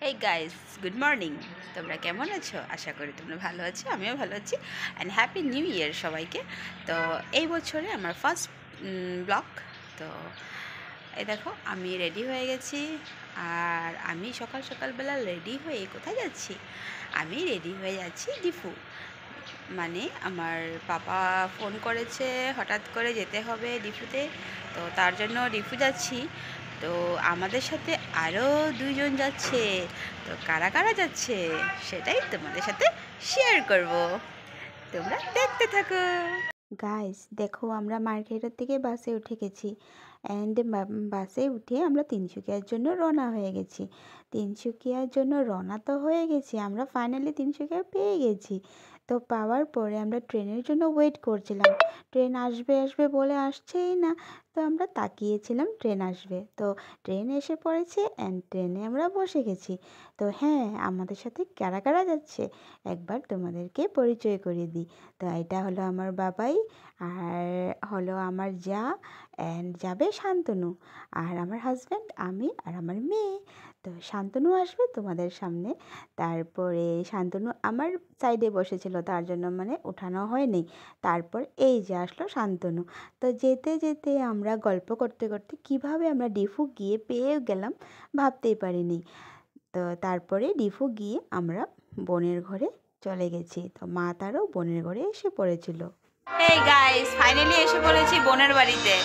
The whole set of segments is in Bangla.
এই গাইস, গুড মর্নিং। তোমরা কেমন আছো? আশা করি তোমরা ভালো আছো, আমিও ভালো আছি। অ্যান্ড হ্যাপি নিউ ইয়ার সবাইকে। তো এই বছরে আমার ফার্স্ট ব্লগ। তো এই দেখো, আমি রেডি হয়ে গেছি। আর আমি সকাল সকালবেলা রেডি হয়ে কোথায় যাচ্ছি? আমি রেডি হয়ে যাচ্ছি ডিফু। মানে আমার পাপা ফোন করেছে, হঠাৎ করে যেতে হবে ডিফুতে। তো তার জন্য ডিফু যাচ্ছি। তো আমাদের সাথে আরও দুইজন যাচ্ছে। তো কারা কারা যাচ্ছে সেটাই তোমাদের সাথে শেয়ার করব, তোমরা দেখতে থাকো। গাইস দেখো, আমরা মার্কেটের থেকে বাসে উঠে গেছি। অ্যান্ড বাসে উঠে আমরা তিনসুকিয়ার জন্য রওনা হয়ে গেছি। তিনসুকিয়ার জন্য রওনা তো হয়ে গেছি, আমরা ফাইনালি তিনসুকিয়া পেয়ে গেছি। তো পাওয়ার পরে আমরা ট্রেনের জন্য ওয়েট করছিলাম। ট্রেন আসবে আসবে বলে আসছেই না। তো আমরা তাকিয়েছিলাম ট্রেন আসবে। তো ট্রেন এসে পড়েছে অ্যান্ড ট্রেনে আমরা বসে গেছি। তো হ্যাঁ, আমাদের সাথে কারা কারা যাচ্ছে একবার তোমাদেরকে পরিচয় করিয়ে দিই। তো এটা হলো আমার বাবাই, আর হলো আমার যা, অ্যান্ড যাবে শান্তনু, আর আমার হাজব্যান্ড, আমি আর আমার মেয়ে। তো শান্তনু আসবে তোমাদের সামনে। তারপরে শান্তনু আমার সাইডে বসেছিল, তার জন্য মানে ওঠানো হয়নি। তারপর এই যে আসলো শান্তনু। তো যেতে যেতে আমরা গল্প করতে করতে কিভাবে আমরা ডিফু গিয়ে পেয়ে গেলাম ভাবতেই পারিনি। তো তারপরে ডিফু গিয়ে আমরা বোনের ঘরে চলে গেছি। তো মা তারও বোনের ঘরে এসে পড়েছিল। এই গাইস, ফাইনালি এসে পড়েছি বোনের বাড়িতে।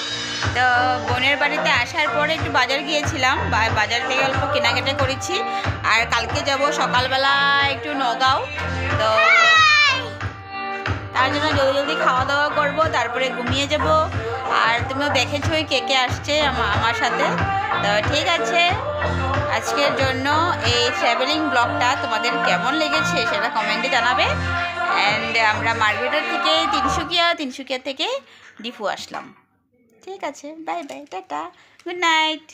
তো বোনের বাড়িতে আসার পরে একটু বাজার গিয়েছিলাম, বাজার থেকে অল্প কেনাকাটা করেছি। আর কালকে যাব সকালবেলা একটু নগাঁও। তো তার জন্য জলদি জলদি খাওয়া দাওয়া করব, তারপরে ঘুমিয়ে যাব। আর তুমিও দেখেছোই কে কে আসছে আমার সাথে। তো ঠিক আছে, আজকের জন্য এই ট্রাভেলিং ব্লগটা তোমাদের কেমন লেগেছে সেটা কমেন্টে জানাবে। অ্যান্ড আমরা মার্কেটের থেকে তিনসুকিয়া থেকে ডিফু আসলাম। ঠিক আছে, bye bye, tata, good night.